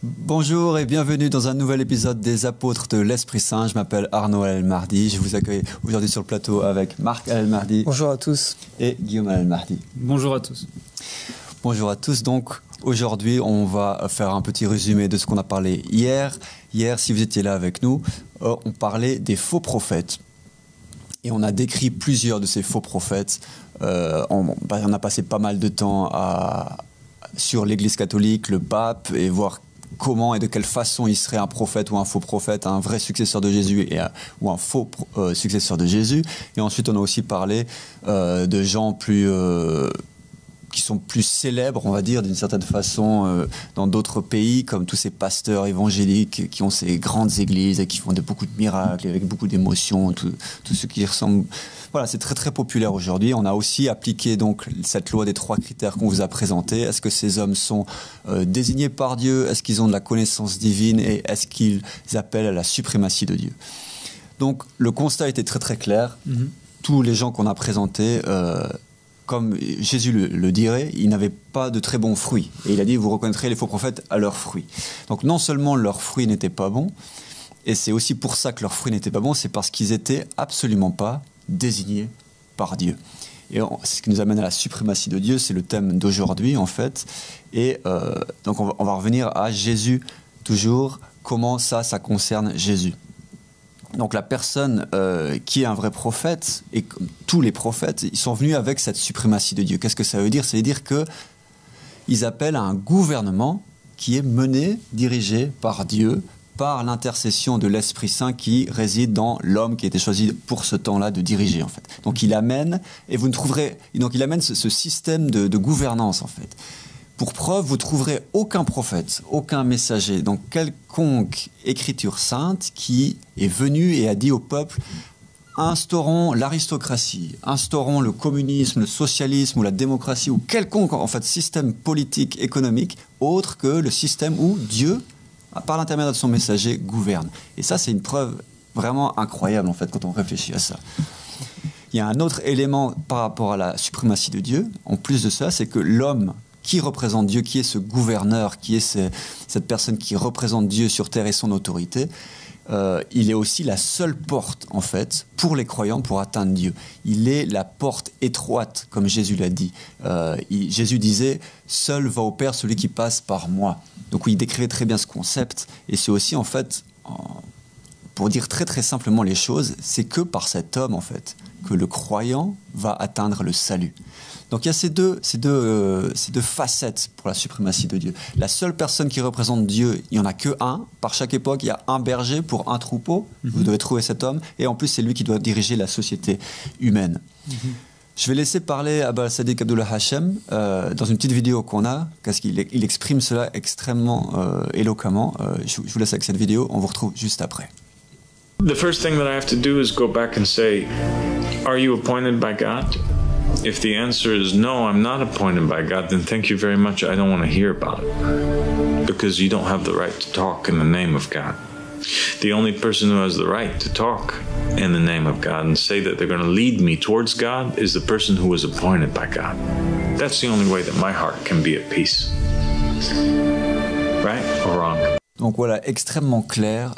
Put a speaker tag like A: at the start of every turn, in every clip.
A: Bonjour et bienvenue dans un nouvel épisode des Apôtres de l'Esprit Saint. Je m'appelle Arnaud El-Mardi. Je vous accueille aujourd'hui sur le plateau avec Marc El-Mardi.
B: Bonjour à tous.
A: Et Guillaume El-Mardi.
C: Bonjour à tous.
A: Bonjour à tous. Donc aujourd'hui, on va faire un petit résumé de ce qu'on a parlé hier. Hier, si vous étiez là avec nous, on parlait des faux prophètes. Et on a décrit plusieurs de ces faux prophètes. On a passé pas mal de temps sur l'Église catholique, le pape, et voir comment et de quelle façon il serait un prophète ou un faux prophète, un vrai successeur de Jésus ou un faux successeur de Jésus. Et ensuite, on a aussi parlé de gens qui sont plus célèbres, on va dire, d'une certaine façon, dans d'autres pays, comme tous ces pasteurs évangéliques qui ont ces grandes églises et qui font beaucoup de miracles, avec beaucoup d'émotions, tout ce qui ressemble... Voilà, c'est très très populaire aujourd'hui. On a aussi appliqué donc cette loi des 3 critères qu'on vous a présentés. Est-ce que ces hommes sont désignés par Dieu? Est-ce qu'ils ont de la connaissance divine? Et est-ce qu'ils appellent à la suprématie de Dieu? Donc le constat était très très clair. Tous les gens qu'on a présentés... comme Jésus le dirait, ils n'avaient pas de très bons fruits. Et il a dit, vous reconnaîtrez les faux prophètes à leurs fruits. Donc non seulement leurs fruits n'étaient pas bons, et c'est aussi pour ça que leurs fruits n'étaient pas bons, c'est parce qu'ils n'étaient absolument pas désignés par Dieu. Et c'est ce qui nous amène à la suprématie de Dieu, c'est le thème d'aujourd'hui en fait. Et donc on va revenir à Jésus toujours, comment ça concerne Jésus. Donc la personne qui est un vrai prophète, et comme tous les prophètes, ils sont venus avec cette suprématie de Dieu. Qu'est-ce que ça veut dire? Ça veut dire qu'ils appellent à un gouvernement qui est mené, dirigé par Dieu, par l'intercession de l'Esprit Saint qui réside dans l'homme qui a été choisi pour ce temps-là de diriger en fait. Donc il amène, il amène ce système de gouvernance en fait. Pour preuve, vous trouverez aucun prophète, aucun messager dans quelconque écriture sainte qui est venu et a dit au peuple « instaurons l'aristocratie, instaurons le communisme, le socialisme ou la démocratie ou quelconque en fait, système politique, économique autre que le système où Dieu, par l'intermédiaire de son messager, gouverne. » Et ça, c'est une preuve vraiment incroyable en fait quand on réfléchit à ça. Il y a un autre élément par rapport à la suprématie de Dieu, en plus de ça, c'est que l'homme qui représente Dieu, qui est ce gouverneur, qui est cette personne qui représente Dieu sur terre et son autorité, il est aussi la seule porte, en fait, pour les croyants pour atteindre Dieu. Il est la porte étroite, comme Jésus l'a dit. Jésus disait « Seul va au Père celui qui passe par moi ». Donc il décrivait très bien ce concept. Et c'est aussi, en fait, pour dire très très simplement les choses, c'est que par cet homme, en fait, que le croyant va atteindre le salut. Donc il y a ces deux facettes pour la suprématie de Dieu. La seule personne qui représente Dieu, il n'y en a que un. Par chaque époque, il y a un berger pour un troupeau. Vous devez trouver cet homme. Et en plus, c'est lui qui doit diriger la société humaine. Je vais laisser parler Abba Sadiq Abdullah Hashem dans une petite vidéo qu'on a, parce qu'il exprime cela extrêmement éloquemment. Je vous laisse avec cette vidéo. On vous retrouve juste après.
D: The first thing that I have to do is go back and say, are you appointed by God? If the answer is no, I'm not appointed by God, then thank you very much. I don't want to hear about it. Because you don't have the right to talk in the name of God. The only person who has the right to talk in the name of God and say that they're going to lead me towards God is the person who was appointed by God. That's the only way that my heart can be at peace. Right or wrong?
A: Donc voilà, extrêmement clair.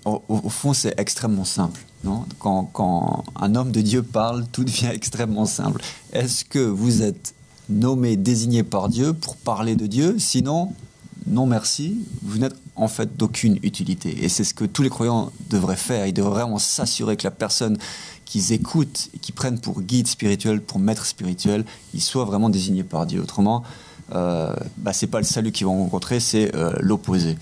A: Au fond, c'est extrêmement simple. Non? Quand un homme de Dieu parle, tout devient extrêmement simple. Est-ce que vous êtes nommé, désigné par Dieu pour parler de Dieu? Sinon, non merci, vous n'êtes en fait d'aucune utilité. Et c'est ce que tous les croyants devraient faire. Ils devraient vraiment s'assurer que la personne qu'ils écoutent et qu'ils prennent pour guide spirituel, pour maître spirituel, il soit vraiment désigné par Dieu. Autrement, c'est pas le salut qu'ils vont rencontrer, c'est l'opposé.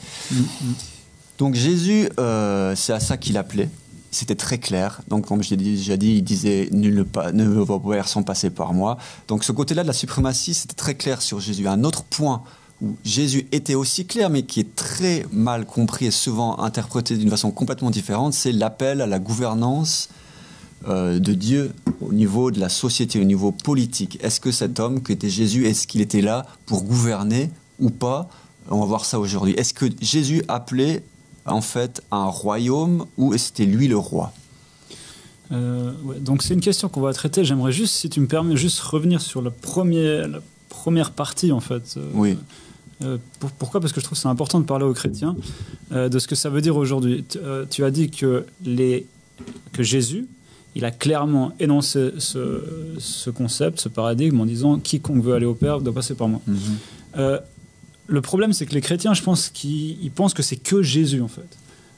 A: Donc Jésus, c'est à ça qu'il appelait. C'était très clair. Donc, comme je l'ai déjà dit, il disait « Nul ne va voir sans passer par moi ». Donc, ce côté-là de la suprématie, c'était très clair sur Jésus. Un autre point où Jésus était aussi clair, mais qui est très mal compris et souvent interprété d'une façon complètement différente, c'est l'appel à la gouvernance de Dieu au niveau de la société, au niveau politique. Est-ce que cet homme qui était Jésus, est-ce qu'il était là pour gouverner ou pas? On va voir ça aujourd'hui. Est-ce que Jésus appelait en fait un royaume ou c'était lui le roi?
C: Ouais, donc c'est une question qu'on va traiter. J'aimerais juste, si tu me permets, juste revenir sur la première partie en fait.
A: Oui.
C: Pourquoi ? Parce que je trouve que c'est important de parler aux chrétiens de ce que ça veut dire aujourd'hui. Tu as dit que Jésus, il a clairement énoncé ce concept, ce paradigme, en disant « quiconque veut aller au Père doit passer par moi ». Le problème, c'est que les chrétiens, je pense qu'ils pensent que c'est que Jésus, en fait.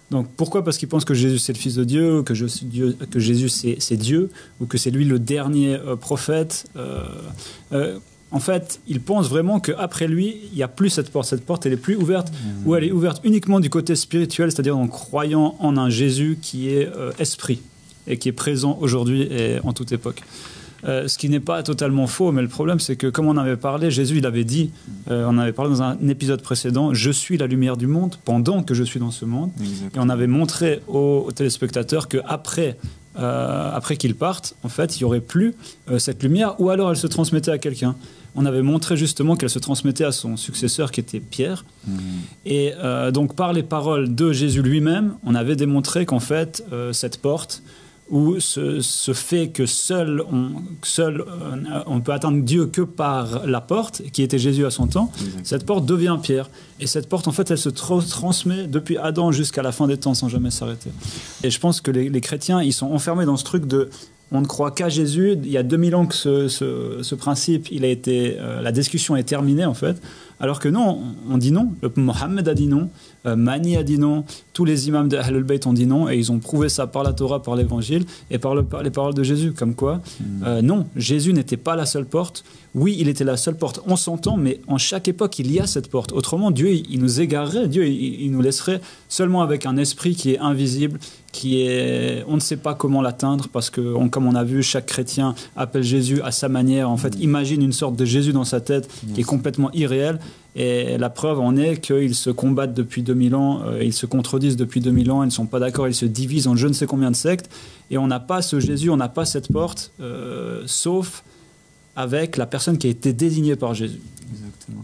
C: Donc, pourquoi ? Parce qu'ils pensent que Jésus, c'est le Fils de Dieu, ou que Jésus, c'est Dieu, ou que c'est lui le dernier prophète. En fait, ils pensent vraiment qu'après lui, il n'y a plus cette porte. Cette porte, elle est plus ouverte, ou elle est ouverte uniquement du côté spirituel, c'est-à-dire en croyant en un Jésus qui est esprit, et qui est présent aujourd'hui et en toute époque. Ce qui n'est pas totalement faux, mais le problème, c'est que, comme on avait parlé, Jésus, il avait dit, on avait parlé dans un épisode précédent, « Je suis la lumière du monde pendant que je suis dans ce monde ». Et on avait montré aux téléspectateurs qu'après qu'ils partent, en fait, il n'y aurait plus cette lumière, ou alors elle se transmettait à quelqu'un. On avait montré justement qu'elle se transmettait à son successeur, qui était Pierre. Et donc, par les paroles de Jésus lui-même, on avait démontré qu'en fait, cette porte, où ce fait que seul on peut atteindre Dieu que par la porte, qui était Jésus à son temps, cette porte devient Pierre. Et cette porte, en fait, elle se transmet depuis Adam jusqu'à la fin des temps, sans jamais s'arrêter. Et je pense que les chrétiens, ils sont enfermés dans ce truc de... On ne croit qu'à Jésus. Il y a 2000 ans que ce principe, la discussion est terminée, en fait. Alors que non, on dit non. Mohammed a dit non. Mani a dit non. Tous les imams de Ahlul Bayt ont dit non. Et ils ont prouvé ça par la Torah, par l'évangile et par les paroles de Jésus. Comme quoi, non, Jésus n'était pas la seule porte. Oui, il était la seule porte en son temps, mais en chaque époque, il y a cette porte. Autrement, Dieu, il nous égarerait. Dieu, il nous laisserait seulement avec un esprit qui est invisible, on ne sait pas comment l'atteindre, parce que, comme on a vu, chaque chrétien appelle Jésus à sa manière. En fait, imagine une sorte de Jésus dans sa tête qui est complètement irréel. Et la preuve en est qu'ils se combattent depuis 2000 ans, ils se contredisent depuis 2000 ans, ils ne sont pas d'accord, ils se divisent en je ne sais combien de sectes. Et on n'a pas ce Jésus, on n'a pas cette porte, sauf avec la personne qui a été désignée par Jésus.
A: Exactement.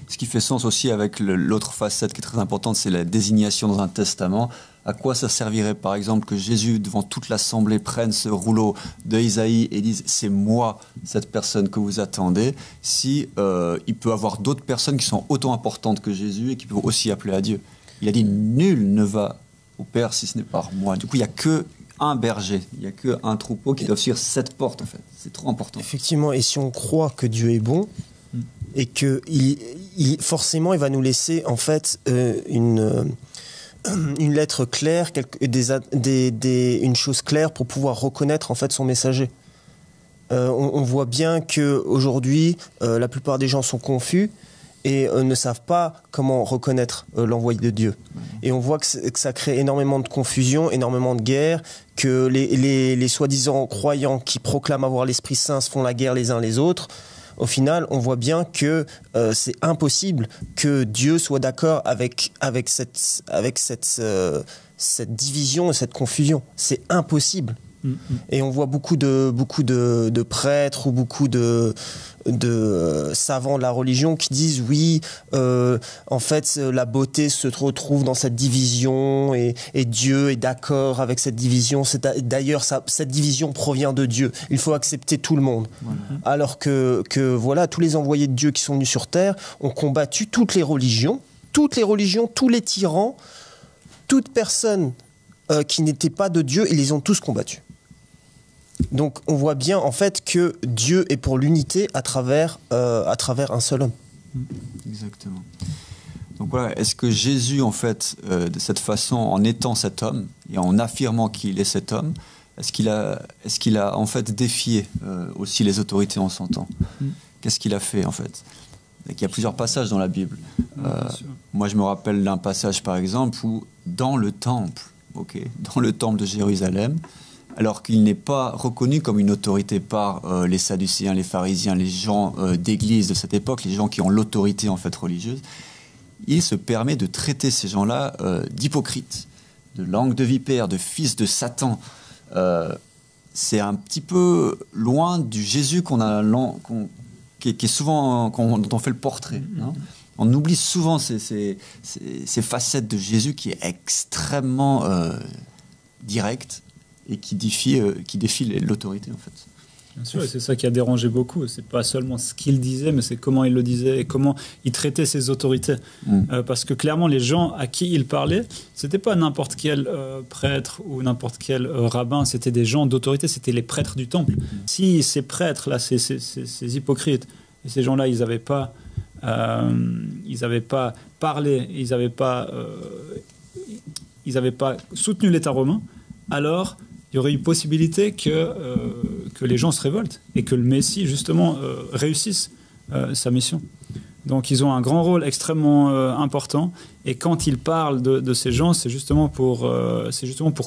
A: Ce qui fait sens aussi avec l'autre facette qui est très importante, c'est la désignation dans un testament. À quoi ça servirait, par exemple, que Jésus, devant toute l'assemblée, prenne ce rouleau de Isaïe et dise « c'est moi, cette personne que vous attendez », si il peut avoir d'autres personnes qui sont autant importantes que Jésus et qui peuvent aussi appeler à Dieu. Il a dit « nul ne va au Père si ce n'est par moi ». Du coup, il n'y a qu'un berger, il n'y a qu'un troupeau qui doit suivre cette porte, en fait. C'est trop important.
B: Effectivement, et si on croit que Dieu est bon, et que forcément, il va nous laisser, en fait, une lettre claire, une chose claire pour pouvoir reconnaître en fait son messager. On voit bien qu'aujourd'hui, la plupart des gens sont confus et ne savent pas comment reconnaître l'envoyé de Dieu. Et on voit que ça crée énormément de confusion, énormément de guerre, que les soi-disant croyants qui proclament avoir l'Esprit Saint se font la guerre les uns les autres. Au final, on voit bien que c'est impossible que Dieu soit d'accord avec cette division et cette confusion. C'est impossible. Et on voit beaucoup de prêtres ou beaucoup de savants de la religion qui disent oui, en fait la beauté se retrouve dans cette division et Dieu est d'accord avec cette division. D'ailleurs, cette division provient de Dieu. Il faut accepter tout le monde. Voilà. Alors que voilà, tous les envoyés de Dieu qui sont venus sur terre ont combattu toutes les religions, tous les tyrans, toute personne qui n'était pas de Dieu, ils les ont tous combattus. Donc on voit bien en fait que Dieu est pour l'unité à travers un seul homme.
A: Exactement. Donc voilà, est-ce que Jésus en fait, de cette façon, en étant cet homme et en affirmant qu'il est cet homme, est-ce qu'il a en fait défié aussi les autorités en son temps? Qu'est-ce qu'il a fait en fait? Il y a plusieurs passages dans la Bible. Moi je me rappelle d'un passage par exemple où dans le temple de Jérusalem, alors qu'il n'est pas reconnu comme une autorité par les Sadducéens, les pharisiens, les gens d'église de cette époque, les gens qui ont l'autorité en fait religieuse, il se permet de traiter ces gens-là d'hypocrites, de langue de vipère, de fils de Satan. C'est un petit peu loin du Jésus qui est souvent dont on fait le portrait. Hein. On oublie souvent ces facettes de Jésus qui est extrêmement direct et qui défie l'autorité en fait.
C: Bien sûr, et c'est ça qui a dérangé beaucoup. C'est pas seulement ce qu'il disait, mais c'est comment il le disait et comment il traitait ses autorités. Parce que clairement, les gens à qui il parlait, c'était pas n'importe quel prêtre ou n'importe quel rabbin, c'était des gens d'autorité, c'était les prêtres du temple. Si ces prêtres-là, ces hypocrites, et ces gens-là, ils n'avaient pas parlé, ils n'avaient pas soutenu l'État romain, alors il y aurait eu possibilité que les gens se révoltent et que le Messie, justement, réussisse sa mission. Donc, ils ont un grand rôle extrêmement important. Et quand ils parlent de ces gens, c'est justement pour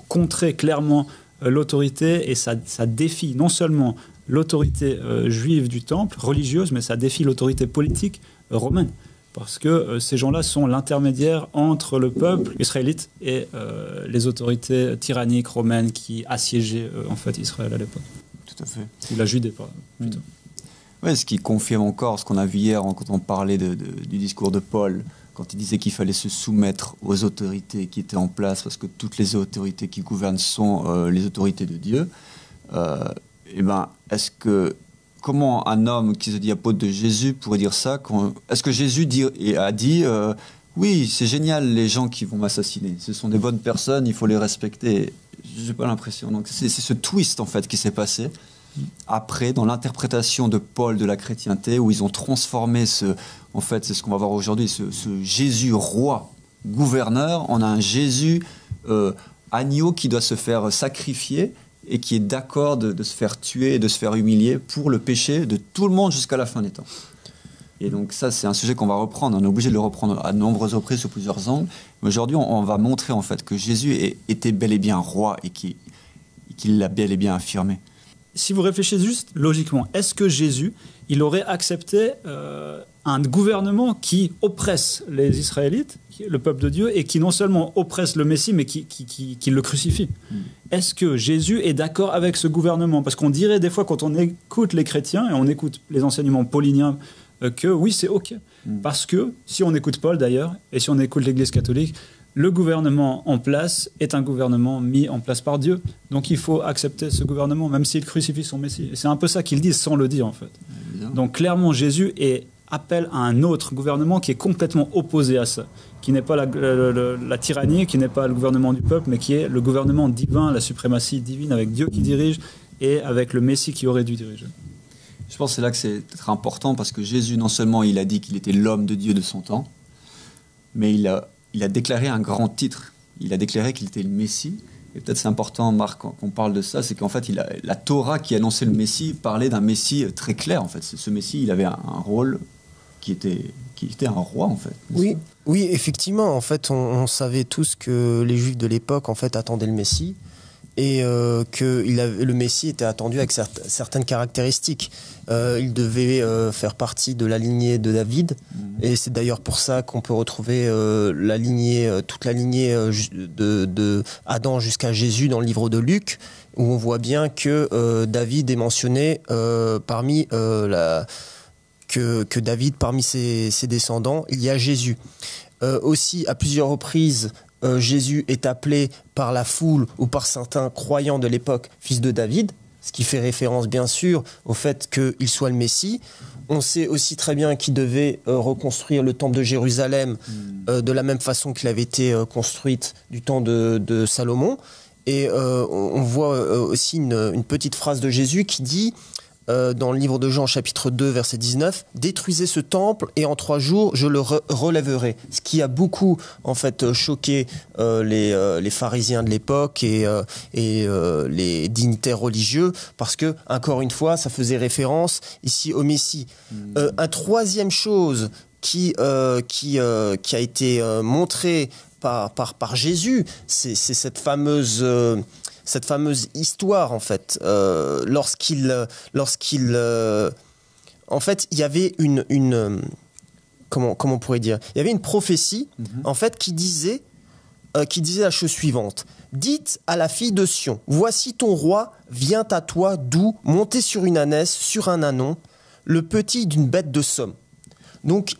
C: contrer clairement l'autorité. Et ça défie non seulement l'autorité juive du temple, religieuse, mais ça défie l'autorité politique romaine. Parce que ces gens-là sont l'intermédiaire entre le peuple israélite et les autorités tyranniques romaines qui assiégeaient en fait Israël à l'époque.
A: Tout à fait.
C: Ou la Judée, plutôt.
A: Ouais, ce qui confirme encore ce qu'on a vu hier quand on parlait du discours de Paul, quand il disait qu'il fallait se soumettre aux autorités qui étaient en place, parce que toutes les autorités qui gouvernent sont les autorités de Dieu. Comment un homme qui se dit apôtre de Jésus pourrait dire ça? Est-ce que Jésus a dit oui, c'est génial les gens qui vont m'assassiner, ce sont des bonnes personnes, il faut les respecter? J'ai pas l'impression. Donc c'est ce twist en fait qui s'est passé après dans l'interprétation de Paul de la chrétienté, où ils ont transformé en fait c'est ce qu'on va voir aujourd'hui, ce Jésus roi gouverneur en un Jésus agneau qui doit se faire sacrifier et qui est d'accord de se faire tuer et de se faire humilier pour le péché de tout le monde jusqu'à la fin des temps. Et donc ça, c'est un sujet qu'on va reprendre. On est obligé de le reprendre à de nombreuses reprises, sur plusieurs angles. Mais aujourd'hui, on va montrer en fait que Jésus était bel et bien roi et qu'il l'a bel et bien affirmé.
C: Si vous réfléchissez juste logiquement, est-ce que Jésus, il aurait accepté un gouvernement qui oppresse les Israélites, le peuple de Dieu, et qui non seulement oppresse le Messie, mais qui le crucifie? Est-ce que Jésus est d'accord avec ce gouvernement? Parce qu'on dirait des fois, quand on écoute les chrétiens, et on écoute les enseignements pauliniens, que oui, c'est OK. Parce que, si on écoute Paul d'ailleurs, et si on écoute l'Église catholique, le gouvernement en place est un gouvernement mis en place par Dieu. Donc il faut accepter ce gouvernement, même s'il crucifie son Messie. Et c'est un peu ça qu'ils disent sans le dire, en fait. Donc clairement, Jésus appelle à un autre gouvernement qui est complètement opposé à ça, qui n'est pas la tyrannie, qui n'est pas le gouvernement du peuple, mais qui est le gouvernement divin, la suprématie divine, avec Dieu qui dirige et avec le Messie qui aurait dû diriger.
A: Je pense que c'est là que c'est très important, parce que Jésus, non seulement il a dit qu'il était l'homme de Dieu de son temps, mais il a déclaré un grand titre. Il a déclaré qu'il était le Messie. Et peut-être c'est important, Marc, qu'on parle de ça, c'est qu'en fait, la Torah qui annonçait le Messie parlait d'un Messie très clair. En fait, ce Messie, il avait un rôle qui était un roi, en fait.
B: Oui, effectivement. En fait, on savait tous que les Juifs de l'époque, en fait, attendaient le Messie, et que le Messie était attendu avec certaines caractéristiques. Il devait faire partie de la lignée de David, et c'est d'ailleurs pour ça qu'on peut retrouver toute la lignée de Adam jusqu'à Jésus dans le livre de Luc, où on voit bien que David est mentionné parmi ses descendants, il y a Jésus. Aussi, à plusieurs reprises, Jésus est appelé par la foule ou par certains croyants de l'époque fils de David, ce qui fait référence bien sûr au fait qu'il soit le Messie. On sait aussi très bien qu'il devait reconstruire le temple de Jérusalem de la même façon qu'il avait été construite du temps de Salomon. Et on voit aussi une petite phrase de Jésus qui dit dans le livre de Jean chapitre 2 verset 19, « Détruisez ce temple et en 3 jours je le relèverai ». Ce qui a beaucoup en fait choqué les pharisiens de l'époque et les dignitaires religieux, parce que encore une fois ça faisait référence ici au Messie. Un troisième chose qui a été montrée par Jésus, c'est cette fameuse histoire en fait, lorsqu'il en fait il y avait comment on pourrait dire, il y avait une prophétie en fait qui disait la chose suivante: dites à la fille de Sion, voici ton roi vient à toi doux, monté sur une ânesse, sur un ânon, le petit d'une bête de somme. Donc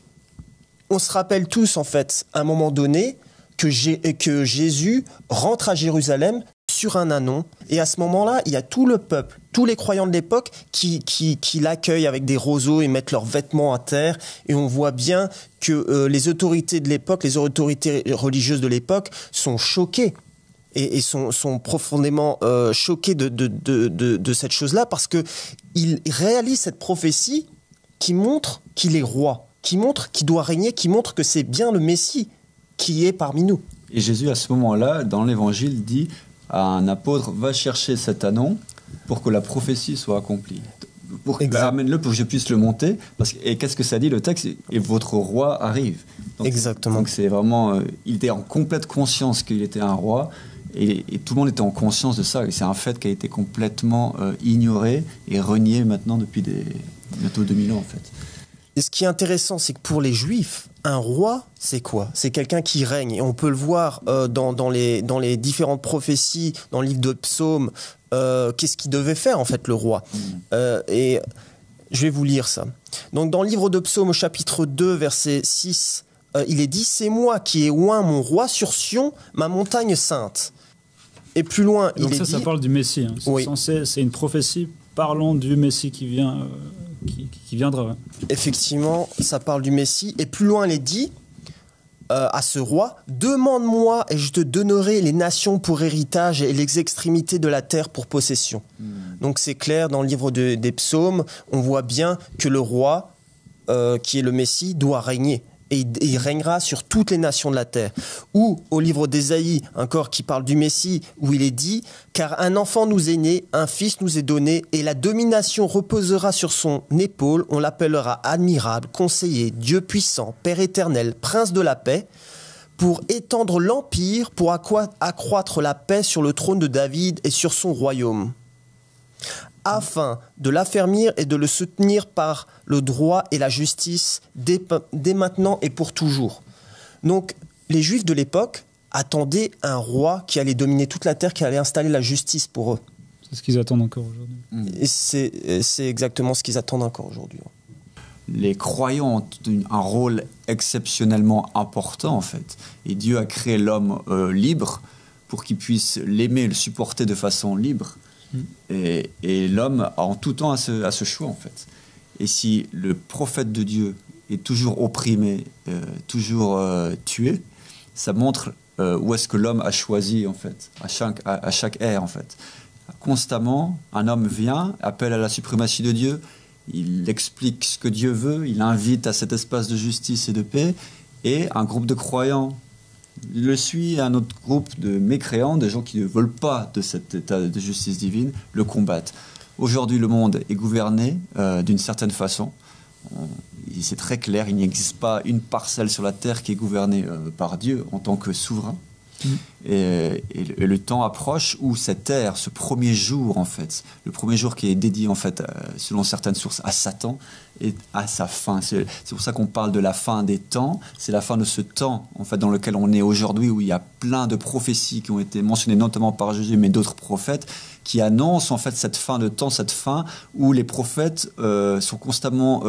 B: on se rappelle tous en fait à un moment donné que Jésus rentre à Jérusalem sur un ânon, et à ce moment-là, il y a tout le peuple tous les croyants de l'époque qui l'accueillent avec des roseaux et mettent leurs vêtements à terre. Et on voit bien que les autorités de l'époque, les autorités religieuses de l'époque sont choquées. Et sont profondément choqués de cette chose-là, parce qu'il réalise cette prophétie qui montre qu'il est roi, qui montre qu'il doit régner, qui montre que c'est bien le Messie qui est parmi nous.
A: Et Jésus, à ce moment-là, dans l'Évangile, dit à un apôtre, va chercher cet anon pour que la prophétie soit accomplie. Amène-le pour que je puisse le monter. Et qu'est-ce que ça dit le texte? Et votre roi arrive. Donc,
B: exactement.
A: Donc c'est vraiment... il était en complète conscience qu'il était un roi. Et tout le monde était en conscience de ça. Et c'est un fait qui a été complètement ignoré et renié maintenant depuis bientôt 2000 ans, en fait.
B: Et ce qui est intéressant, c'est que pour les Juifs, un roi, c'est quoi? C'est quelqu'un qui règne. Et on peut le voir dans les différentes prophéties, dans le livre de Psaumes. Qu'est-ce qu'il devait faire, en fait, le roi? Et je vais vous lire ça. Donc, dans le livre de Psaumes, au chapitre 2, verset 6, il est dit « C'est moi qui ai oint mon roi sur Sion, ma montagne sainte. » Et plus loin,
C: donc
B: il est
C: ça
B: dit...
C: parle du Messie. Hein.
B: Oui.
C: C'est une prophétie parlant du Messie qui vient, qui viendra.
B: Effectivement, ça parle du Messie. Et plus loin, il est dit à ce roi, « Demande-moi et je te donnerai les nations pour héritage et les extrémités de la terre pour possession. » Donc c'est clair, dans le livre des psaumes, on voit bien que le roi, qui est le Messie, doit régner. Et il régnera sur toutes les nations de la terre. Ou au livre d'Ésaïe, encore qui parle du Messie, où il est dit « Car un enfant nous est né, un fils nous est donné, et la domination reposera sur son épaule. On l'appellera admirable, conseiller, Dieu puissant, Père éternel, prince de la paix, pour étendre l'empire, pour accroître la paix sur le trône de David et sur son royaume. » Afin de l'affermir et de le soutenir par le droit et la justice dès maintenant et pour toujours. Donc, les Juifs de l'époque attendaient un roi qui allait dominer toute la terre, qui allait installer la justice pour eux.
C: C'est ce qu'ils attendent encore aujourd'hui.
B: Et c'est exactement ce qu'ils attendent encore aujourd'hui.
A: Les croyants ont un rôle exceptionnellement important, en fait. Et Dieu a créé l'homme libre pour qu'il puisse l'aimer et le supporter de façon libre. Et l'homme a en tout temps à ce choix, en fait. Et si le prophète de Dieu est toujours opprimé, toujours tué, ça montre où est-ce que l'homme a choisi, en fait, à chaque ère, en fait. Constamment, un homme vient, appelle à la suprématie de Dieu, il explique ce que Dieu veut, il invite à cet espace de justice et de paix, et un groupe de croyants le suit, et un autre groupe de mécréants, des gens qui ne veulent pas de cet état de justice divine, le combattent. Aujourd'hui, le monde est gouverné d'une certaine façon. C'est très clair, il n'existe pas une parcelle sur la terre qui est gouvernée par Dieu en tant que souverain. Et le temps approche où cette ère, ce premier jour, en fait, le premier jour qui est dédié, en fait, selon certaines sources, à Satan, est à sa fin. C'est pour ça qu'on parle de la fin des temps. C'est la fin de ce temps, en fait, dans lequel on est aujourd'hui, où il y a plein de prophéties qui ont été mentionnées, notamment par Jésus, mais d'autres prophètes, qui annoncent, en fait, cette fin de temps, cette fin où les prophètes sont constamment...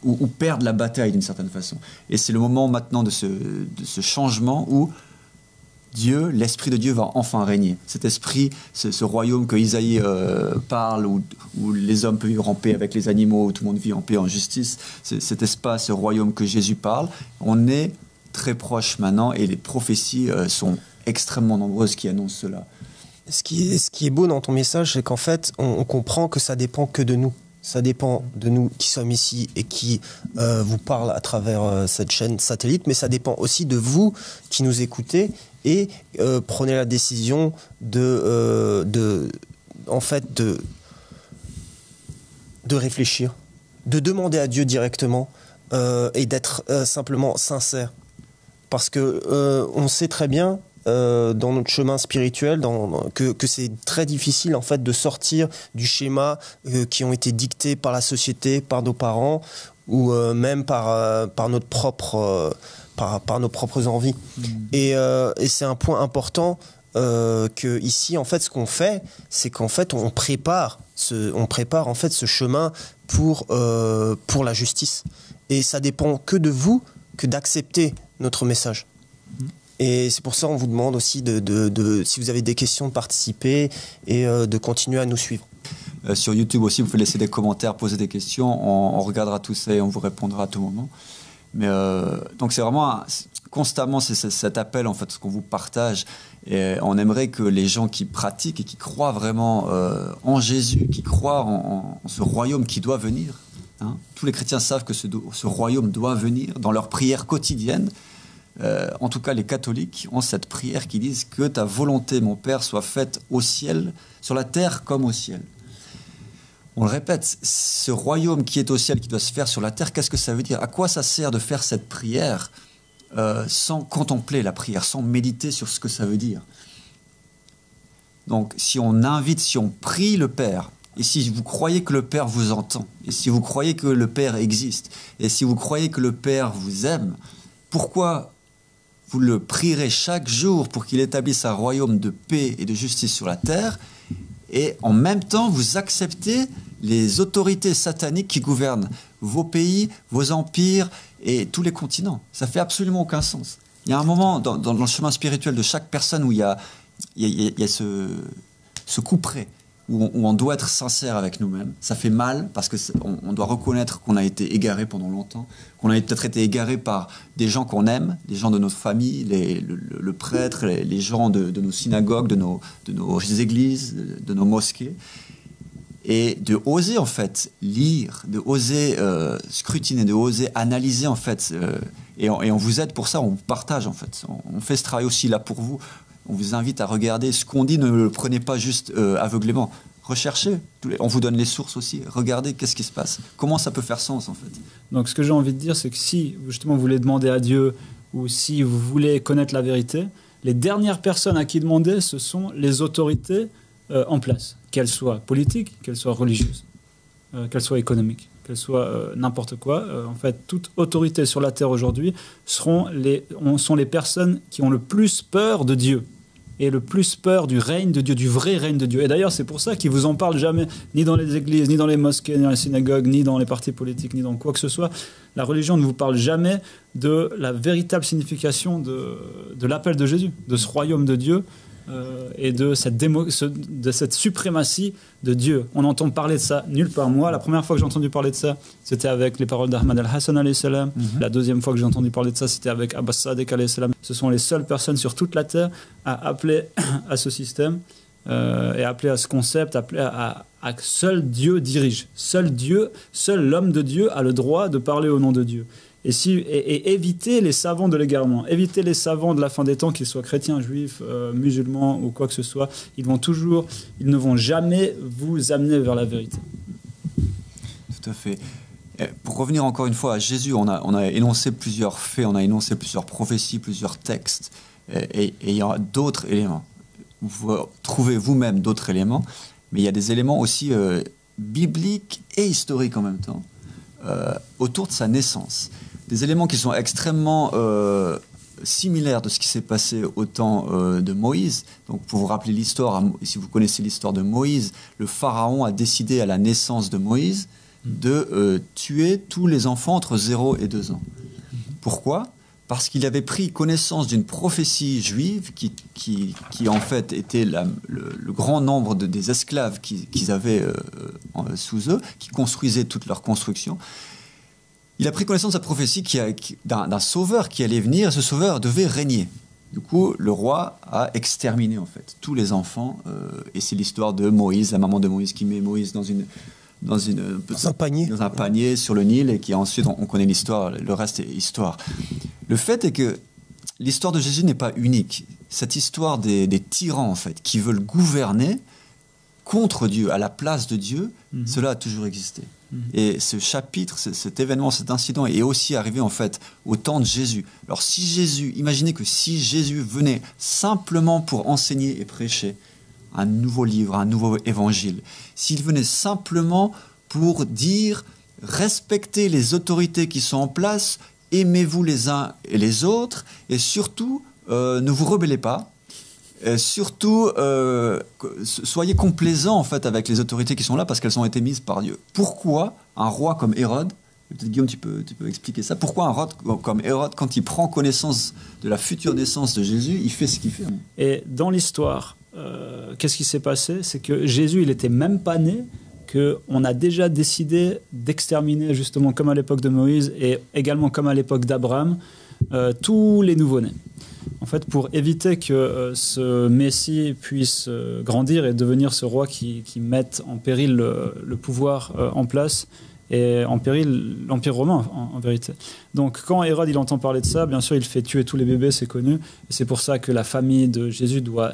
A: ou perdent la bataille d'une certaine façon. Et c'est le moment maintenant de ce changement où Dieu, l'Esprit de Dieu va enfin régner. Cet esprit, ce royaume que Isaïe parle, où les hommes peuvent vivre en paix avec les animaux, où tout le monde vit en paix, en justice, cet espace, ce royaume que Jésus parle, on est très proche maintenant et les prophéties sont extrêmement nombreuses qui annoncent cela.
B: Ce qui est beau dans ton message, c'est qu'en fait, on comprend que ça dépend que de nous. Ça dépend de nous qui sommes ici et qui vous parlent à travers cette chaîne satellite, mais ça dépend aussi de vous qui nous écoutez et prenez la décision de réfléchir, de demander à Dieu directement et d'être simplement sincère. Parce que on sait très bien dans notre chemin spirituel que c'est très difficile en fait de sortir du schéma qui ont été dictés par la société, par nos parents ou même par notre propre par nos propres envies. Et c'est un point important que ici en fait ce qu'on fait, c'est qu'en fait on prépare en fait ce chemin pour la justice. Et ça dépend que de vous que d'accepter notre message. Et c'est pour ça qu'on vous demande aussi si vous avez des questions, de participer et de continuer à nous suivre.
A: Sur YouTube aussi, vous pouvez laisser des commentaires, poser des questions. On regardera tout ça et on vous répondra à tout moment. Mais donc c'est vraiment constamment cet appel en fait, ce qu'on vous partage. Et on aimerait que les gens qui pratiquent et qui croient vraiment en Jésus, qui croient en ce royaume qui doit venir, hein, tous les chrétiens savent que ce royaume doit venir dans leur prière quotidienne. En tout cas, les catholiques ont cette prière qui dit que ta volonté, mon Père, soit faite au ciel, sur la terre comme au ciel. On le répète, ce royaume qui est au ciel, qui doit se faire sur la terre, qu'est-ce que ça veut dire? À quoi ça sert de faire cette prière sans contempler la prière, sans méditer sur ce que ça veut dire? Donc, si on invite, si on prie le Père, et si vous croyez que le Père vous entend, et si vous croyez que le Père existe, et si vous croyez que le Père vous aime, pourquoi vous le prierez chaque jour pour qu'il établisse un royaume de paix et de justice sur la terre, et en même temps vous acceptez les autorités sataniques qui gouvernent vos pays, vos empires et tous les continents? Ça fait absolument aucun sens. Il y a un moment dans le chemin spirituel de chaque personne où il y a ce couperet, où on doit être sincère avec nous-mêmes. Ça fait mal parce qu'on doit reconnaître qu'on a été égaré pendant longtemps, qu'on a peut-être été égaré par des gens qu'on aime, des gens de notre famille, le prêtre, les gens de nos synagogues, de nos églises, de nos mosquées. Et de oser en fait lire, de oser scrutiner, de oser analyser en fait. Et on vous aide pour ça, on vous partage en fait. On fait ce travail aussi là pour vous. On vous invite à regarder ce qu'on dit, ne le prenez pas juste aveuglément. Recherchez, on vous donne les sources aussi. Regardez qu'est-ce qui se passe. Comment ça peut faire sens en fait.
C: Donc ce que j'ai envie de dire, c'est que si justement vous voulez demander à Dieu ou si vous voulez connaître la vérité, les dernières personnes à qui demander, ce sont les autorités en place, qu'elles soient politiques, qu'elles soient religieuses, qu'elles soient économiques, qu'elles soient n'importe quoi. En fait, toute autorité sur la terre aujourd'hui sont les personnes qui ont le plus peur de Dieu et le plus peur du règne de Dieu, du vrai règne de Dieu. Et d'ailleurs, c'est pour ça qu'ils vous en parlent jamais, ni dans les églises, ni dans les mosquées, ni dans les synagogues, ni dans les partis politiques, ni dans quoi que ce soit. La religion ne vous parle jamais de la véritable signification de l'appel de Jésus, de ce royaume de Dieu, et de cette suprématie de Dieu. On entend parler de ça nulle part. Moi, la première fois que j'ai entendu parler de ça, c'était avec les paroles d'Ahmad al-Hassan alayhi salam. La deuxième fois que j'ai entendu parler de ça, c'était avec Abbas Sadiq alayhi salam. Ce sont les seules personnes sur toute la terre à appeler à ce système et appeler à ce concept, appeler à seul Dieu dirige. Seul l'homme de Dieu a le droit de parler au nom de Dieu. Et éviter les savants de l'égarement, éviter les savants de la fin des temps, qu'ils soient chrétiens, juifs, musulmans ou quoi que ce soit. Ils ne vont jamais vous amener vers la vérité.
A: Tout à fait. Et pour revenir encore une fois à Jésus, on a énoncé plusieurs faits, on a énoncé plusieurs prophéties, plusieurs textes, et il y a d'autres éléments. Vous trouvez vous-même d'autres éléments, mais il y a des éléments aussi bibliques et historiques en même temps, autour de sa naissance. Des éléments qui sont extrêmement similaires de ce qui s'est passé au temps de Moïse. Donc, pour vous rappeler l'histoire, si vous connaissez l'histoire de Moïse, le pharaon a décidé à la naissance de Moïse de tuer tous les enfants entre 0 et 2 ans. Pourquoi ? Parce qu'il avait pris connaissance d'une prophétie juive qui en fait était le grand nombre des esclaves qu'ils avaient sous eux, qui construisaient toute leur construction. Il a pris connaissance de cette prophétie d'un sauveur qui allait venir, et ce sauveur devait régner. Du coup, le roi a exterminé en fait tous les enfants, et c'est l'histoire de Moïse, la maman de Moïse qui met Moïse dans un panier sur le Nil, et qui ensuite, on connaît l'histoire, le reste est histoire. Le fait est que l'histoire de Jésus n'est pas unique. Cette histoire des tyrans en fait, qui veulent gouverner contre Dieu, à la place de Dieu, cela a toujours existé. Et ce chapitre, cet événement, cet incident est aussi arrivé en fait au temps de Jésus. Alors imaginez que si Jésus venait simplement pour enseigner et prêcher un nouveau livre, un nouveau évangile, s'il venait simplement pour dire respectez les autorités qui sont en place, aimez-vous les uns et les autres, et surtout ne vous rebellez pas. Surtout, soyez complaisants en fait avec les autorités qui sont là parce qu'elles ont été mises par Dieu. Pourquoi un roi comme Hérode, peut-être Guillaume tu peux expliquer ça, pourquoi un roi comme Hérode, quand il prend connaissance de la future naissance de Jésus, il fait ce qu'il fait?
C: Et dans l'histoire, qu'est-ce qui s'est passé? C'est que Jésus, il n'était même pas né qu'on a déjà décidé d'exterminer, justement comme à l'époque de Moïse et également comme à l'époque d'Abraham, tous les nouveau-nés. En fait, pour éviter que ce Messie puisse grandir et devenir ce roi qui mette en péril le pouvoir en place et en péril l'Empire romain, en vérité. Donc, quand Hérode il entend parler de ça, bien sûr, il fait tuer tous les bébés, c'est connu. Et c'est pour ça que la famille de Jésus doit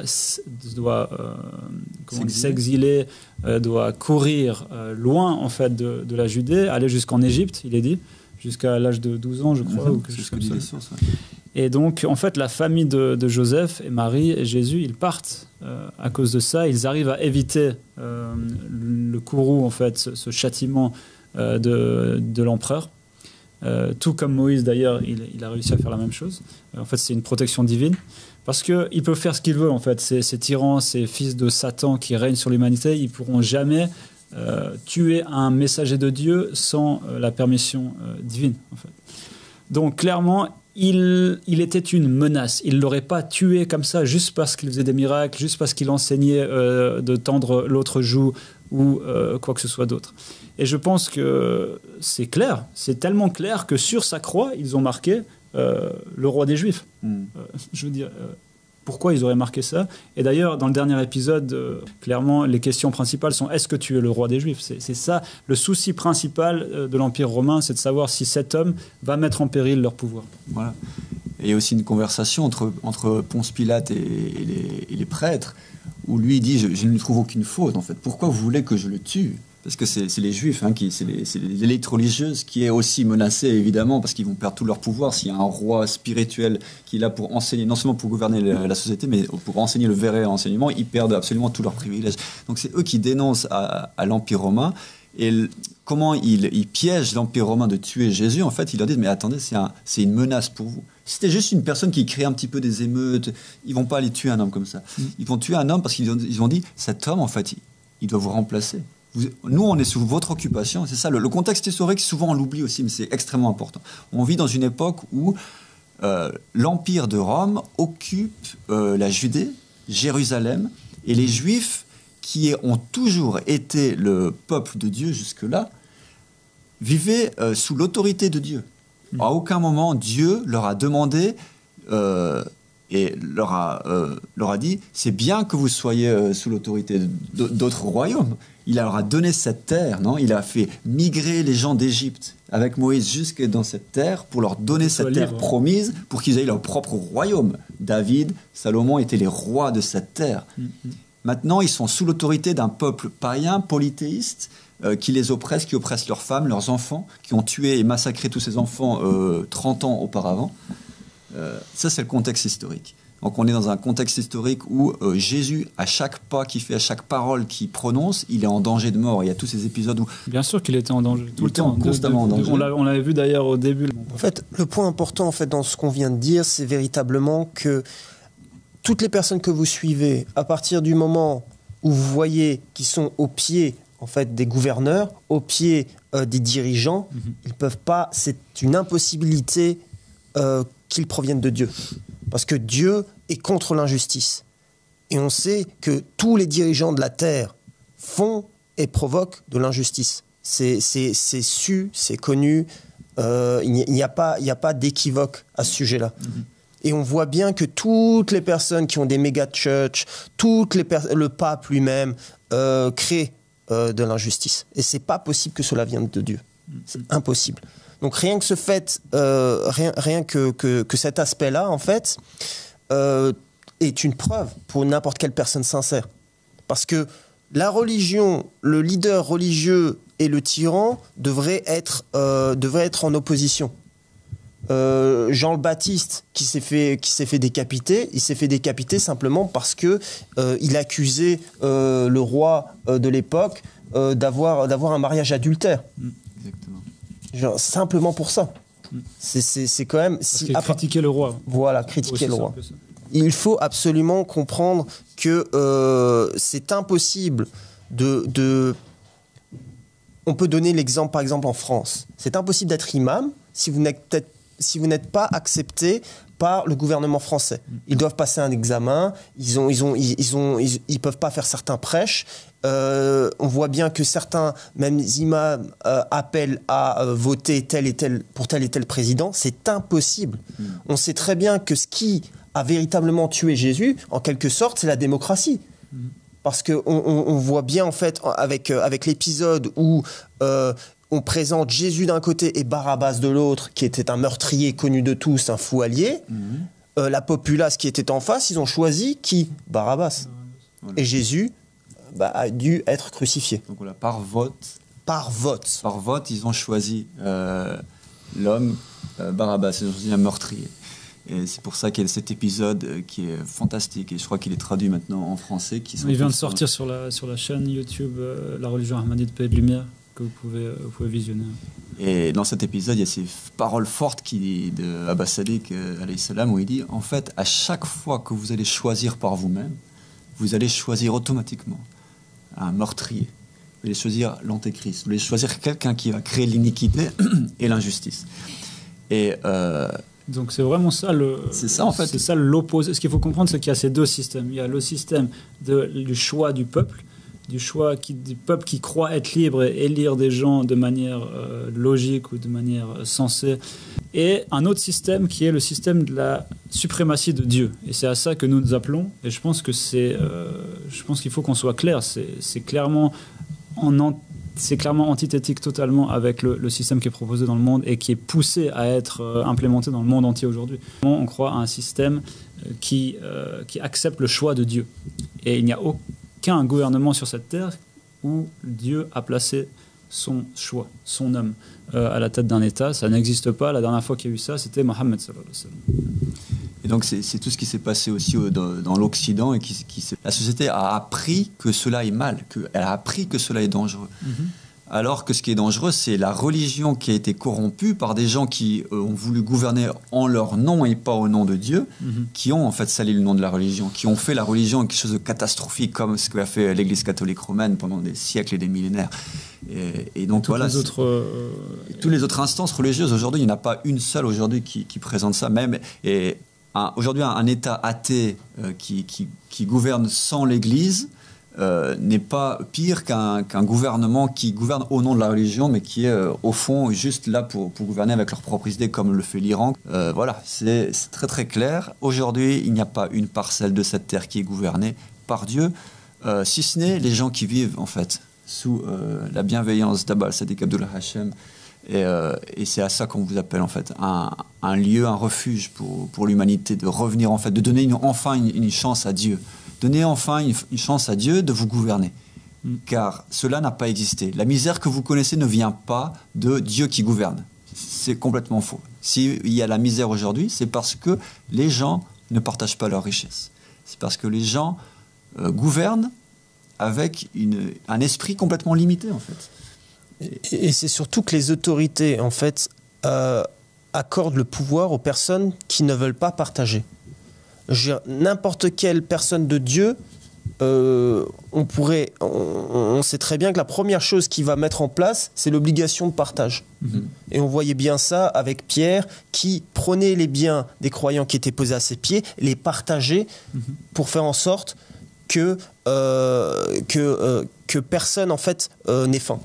C: s'exiler, doit courir loin, en fait, de la Judée, aller jusqu'en Égypte, il est dit, jusqu'à l'âge de 12 ans, je crois. Ou
A: c'est ce que dit les sources. Ouais.
C: Et donc, en fait, la famille de Joseph et Marie et Jésus, ils partent à cause de ça. Ils arrivent à éviter le courroux, en fait, ce châtiment de l'empereur. Tout comme Moïse, d'ailleurs, il a réussi à faire la même chose. En fait, c'est une protection divine. Parce qu'il peut faire ce qu'il veut, en fait. Ces tyrans, ces fils de Satan qui règnent sur l'humanité, ils ne pourront jamais tuer un messager de Dieu sans la permission divine, en fait. Donc, clairement, il était une menace. Il ne l'aurait pas tué comme ça juste parce qu'il faisait des miracles, juste parce qu'il enseignait de tendre l'autre joue ou quoi que ce soit d'autre. Et je pense que c'est clair, c'est tellement clair que sur sa croix, ils ont marqué le roi des Juifs. Je veux dire, pourquoi ils auraient marqué ça? Et d'ailleurs, dans le dernier épisode, clairement, les questions principales sont: est-ce que tu es le roi des Juifs? C'est ça, le souci principal de l'Empire romain, c'est de savoir si cet homme va mettre en péril leur pouvoir.
A: Voilà. Et il y a aussi une conversation entre Ponce Pilate et les prêtres, où lui dit je ne lui trouve aucune faute, en fait. Pourquoi vous voulez que je le tue? Parce que c'est les Juifs, hein, c'est l'élite religieuse qui est aussi menacée, évidemment, parce qu'ils vont perdre tout leur pouvoir. S'il y a un roi spirituel qui est là pour enseigner, non seulement pour gouverner la société, mais pour enseigner le vrai enseignement, ils perdent absolument tous leurs privilèges. Donc c'est eux qui dénoncent à l'Empire romain. Et comment ils piègent l'Empire romain de tuer Jésus, en fait, ils leur disent: mais attendez, c'est une menace pour vous. Si c'était juste une personne qui crée un petit peu des émeutes, ils vont pas aller tuer un homme comme ça. Ils vont tuer un homme parce qu'ils ont dit: cet homme, en fait, il doit vous remplacer. Nous, on est sous votre occupation. C'est ça, le contexte historique, souvent on l'oublie aussi, mais c'est extrêmement important. On vit dans une époque où l'Empire de Rome occupe la Judée, Jérusalem, et les Juifs, qui ont toujours été le peuple de Dieu jusque-là, vivaient sous l'autorité de Dieu. À aucun moment, Dieu leur a demandé et leur a dit: c'est bien que vous soyez sous l'autorité d'autres royaumes. Il leur a donné cette terre, non? Il a fait migrer les gens d'Égypte avec Moïse jusque dans cette terre pour leur donner cette terre promise, pour qu'ils aient leur propre royaume. David, Salomon étaient les rois de cette terre. Maintenant, ils sont sous l'autorité d'un peuple païen, polythéiste, qui les oppresse, qui oppresse leurs femmes, leurs enfants, qui ont tué et massacré tous ces enfants 30 ans auparavant. Ça, c'est le contexte historique. Donc on est dans un contexte historique où Jésus, à chaque pas qu'il fait, à chaque parole qu'il prononce, il est en danger de mort. Il y a tous ces épisodes où...
C: Bien sûr qu'il était en danger, tout le temps.
A: Constamment en danger.
C: On l'avait vu d'ailleurs au début.
B: En fait, le point important en fait, dans ce qu'on vient de dire, c'est véritablement que toutes les personnes que vous suivez, à partir du moment où vous voyez qu'ils sont au pied en fait, des gouverneurs, au pied des dirigeants, ils peuvent pas... C'est une impossibilité qu'ils proviennent de Dieu. Parce que Dieu est contre l'injustice. Et on sait que tous les dirigeants de la terre font et provoquent de l'injustice. C'est su, c'est connu. Il n'y a pas d'équivoque à ce sujet-là. Et on voit bien que toutes les personnes qui ont des méga-churches, le pape lui-même, créent de l'injustice. Et c'est pas possible que cela vienne de Dieu. C'est impossible. Donc rien que ce fait, rien que cet aspect-là, en fait, est une preuve pour n'importe quelle personne sincère. Parce que la religion, le leader religieux et le tyran devraient être en opposition. Jean le Baptiste qui s'est fait décapiter, il s'est fait décapiter simplement parce que il accusait le roi de l'époque d'avoir un mariage adultère.
A: Exactement.
B: Genre, simplement pour ça. C'est quand même...
C: critiquer le roi.
B: Voilà, critiquer le roi. Il faut absolument comprendre que c'est impossible de... On peut donner l'exemple, par exemple, en France. C'est impossible d'être imam si vous n'êtes peut-être n'êtes pas accepté par le gouvernement français. Ils doivent passer un examen, ils peuvent pas faire certains prêches. On voit bien que certains, même imams, appellent à voter pour tel et tel président. C'est impossible. On sait très bien que ce qui a véritablement tué Jésus, en quelque sorte, c'est la démocratie. Parce qu'on voit bien, en fait, avec l'épisode où on présente Jésus d'un côté et Barabbas de l'autre, qui était un meurtrier connu de tous, un fou allié. La populace qui était en face, ils ont choisi qui? Barabbas. Voilà. Et Jésus a dû être crucifié.
A: Donc voilà, par vote.
B: Par vote.
A: Par vote, ils ont choisi l'homme Barabbas, ils ont choisi un meurtrier. Et c'est pour ça qu'il y a cet épisode qui est fantastique, et je crois qu'il est traduit maintenant en français.
C: Il vient de sortir sur la chaîne YouTube La religion ahmadite paix et de lumière, que vous pouvez visionner.
A: Et dans cet épisode, il y a ces paroles fortes de Abbas Sadiq, alayhi salam, où il dit, en fait, à chaque fois que vous allez choisir par vous-même, vous allez choisir automatiquement un meurtrier. Vous allez choisir l'antéchrist. Vous allez choisir quelqu'un qui va créer l'iniquité et l'injustice. Et
C: donc c'est vraiment ça
A: c'est ça en fait.
C: C'est ça l'opposé. Ce qu'il faut comprendre, c'est qu'il y a ces deux systèmes. Il y a le système du choix du peuple, du peuple qui croit être libre et élire des gens de manière logique ou de manière sensée, et un autre système qui est le système de la suprématie de Dieu. Et c'est à ça que nous nous appelons. Et je pense qu'il faut qu'on soit clair. C'est clairement antithétique totalement avec le système qui est proposé dans le monde et qui est poussé à être implémenté dans le monde entier aujourd'hui. On croit à un système qui accepte le choix de Dieu. Et il n'y a aucun gouvernement sur cette terre où Dieu a placé son choix, son homme à la tête d'un État. Ça n'existe pas. La dernière fois qu'il y a eu ça, c'était Mohammed sallallahu alayhi wa sallam.
A: Et donc c'est tout ce qui s'est passé aussi dans l'Occident, et la société a appris que cela est mal, elle a appris que cela est dangereux. Alors que ce qui est dangereux, c'est la religion qui a été corrompue par des gens qui ont voulu gouverner en leur nom et pas au nom de Dieu, qui ont en fait sali le nom de la religion, qui ont fait la religion quelque chose de catastrophique, comme ce qu'a fait l'Église catholique romaine pendant des siècles et des millénaires. Et donc voilà, toutes les autres instances religieuses aujourd'hui, il n'y en a pas une seule aujourd'hui qui présente ça même. Et aujourd'hui, un État athée qui gouverne sans l'Église n'est pas pire qu'un gouvernement qui gouverne au nom de la religion, mais qui est au fond juste là pour gouverner avec leurs propres idées, comme le fait l'Iran. Voilà, c'est très très clair. Aujourd'hui, il n'y a pas une parcelle de cette terre qui est gouvernée par Dieu, si ce n'est les gens qui vivent en fait sous la bienveillance d'Abbas Sadiq Abdullah Hashem. Et c'est à ça qu'on vous appelle en fait un lieu, un refuge pour l'humanité, de revenir en fait, de donner enfin une chance à Dieu. Donnez enfin une chance à Dieu de vous gouverner. Car cela n'a pas existé. La misère que vous connaissez ne vient pas de Dieu qui gouverne. C'est complètement faux. S'il y a la misère aujourd'hui, c'est parce que les gens ne partagent pas leurs richesses. C'est parce que les gens gouvernent avec un esprit complètement limité, en fait.
B: Et c'est surtout que les autorités, en fait, accordent le pouvoir aux personnes qui ne veulent pas partager. N'importe quelle personne de Dieu, on sait très bien que la première chose qu'il va mettre en place, c'est l'obligation de partage. Et on voyait bien ça avec Pierre, qui prenait les biens des croyants qui étaient posés à ses pieds, les partageait pour faire en sorte que personne en fait n'ait faim.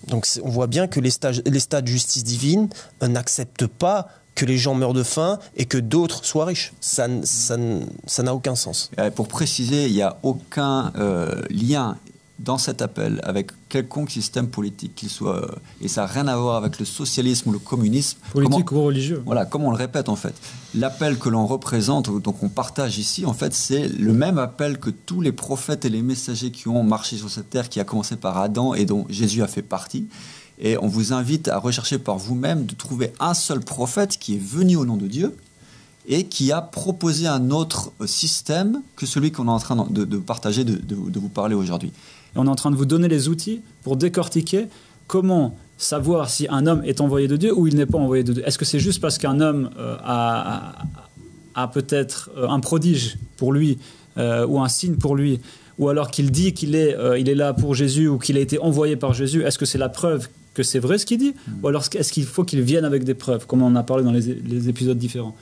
B: Donc on voit bien que les stades de justice divine n'acceptent pas que les gens meurent de faim et que d'autres soient riches. Ça n'a aucun sens.
A: Pour préciser, il n'y a aucun lien dans cet appel avec quelconque système politique qu'il soit, et ça n'a rien à voir avec le socialisme ou le communisme.
C: Politique ou religieux.
A: Voilà, comme on le répète en fait. L'appel que l'on représente, donc on partage ici, en fait, c'est le même appel que tous les prophètes et les messagers qui ont marché sur cette terre, qui a commencé par Adam et dont Jésus a fait partie. Et on vous invite à rechercher par vous-même de trouver un seul prophète qui est venu au nom de Dieu et qui a proposé un autre système que celui qu'on est en train de partager, de vous parler aujourd'hui.
C: On est en train de vous donner les outils pour décortiquer comment savoir si un homme est envoyé de Dieu ou il n'est pas envoyé de Dieu. Est-ce que c'est juste parce qu'un homme a peut-être un prodige pour lui ou un signe pour lui, ou alors qu'il dit qu'il est là pour Jésus ou qu'il a été envoyé par Jésus? Est-ce que c'est la preuve que c'est vrai ce qu'il dit, ou alors est-ce qu'il faut qu'il vienne avec des preuves, comme on en a parlé dans les épisodes différents,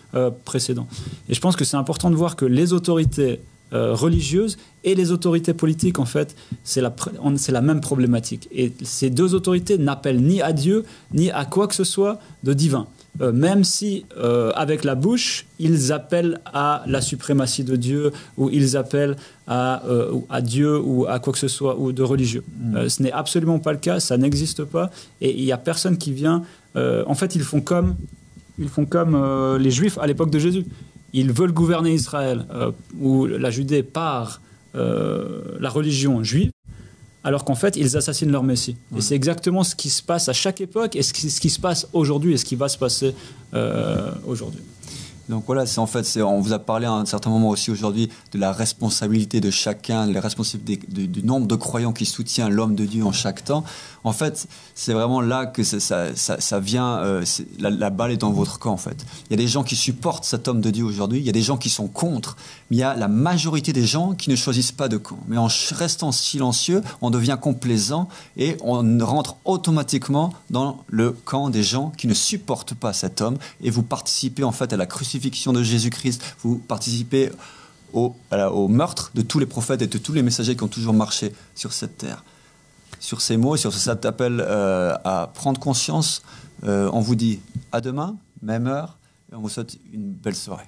C: précédents. Et je pense que c'est important de voir que les autorités religieuses et les autorités politiques, en fait, c'est la même problématique. Et ces deux autorités n'appellent ni à Dieu, ni à quoi que ce soit de divin. Même si, avec la bouche, ils appellent à la suprématie de Dieu, ou ils appellent à Dieu, ou à quoi que ce soit, ou de religieux. Ce n'est absolument pas le cas, ça n'existe pas, et il n'y a personne qui vient... en fait, ils font comme les Juifs à l'époque de Jésus. Ils veulent gouverner Israël, ou la Judée, par la religion juive, alors qu'en fait, ils assassinent leur Messie. Et c'est exactement ce qui se passe à chaque époque, et ce qui se passe aujourd'hui, et ce qui va se passer aujourd'hui.
A: Donc voilà, on vous a parlé à un certain moment aussi aujourd'hui de la responsabilité de chacun, la responsabilité du nombre de croyants qui soutient l'homme de Dieu en chaque temps. En fait, c'est vraiment là que ça vient, la balle est dans votre camp en fait. Il y a des gens qui supportent cet homme de Dieu aujourd'hui, il y a des gens qui sont contre, mais il y a la majorité des gens qui ne choisissent pas de camp. Mais en restant silencieux, on devient complaisant et on rentre automatiquement dans le camp des gens qui ne supportent pas cet homme, et vous participez en fait à la crucifixion de Jésus-Christ, vous participez au meurtre de tous les prophètes et de tous les messagers qui ont toujours marché sur cette terre. Sur ces mots, sur cet appel à prendre conscience, on vous dit à demain, même heure, et on vous souhaite une belle soirée.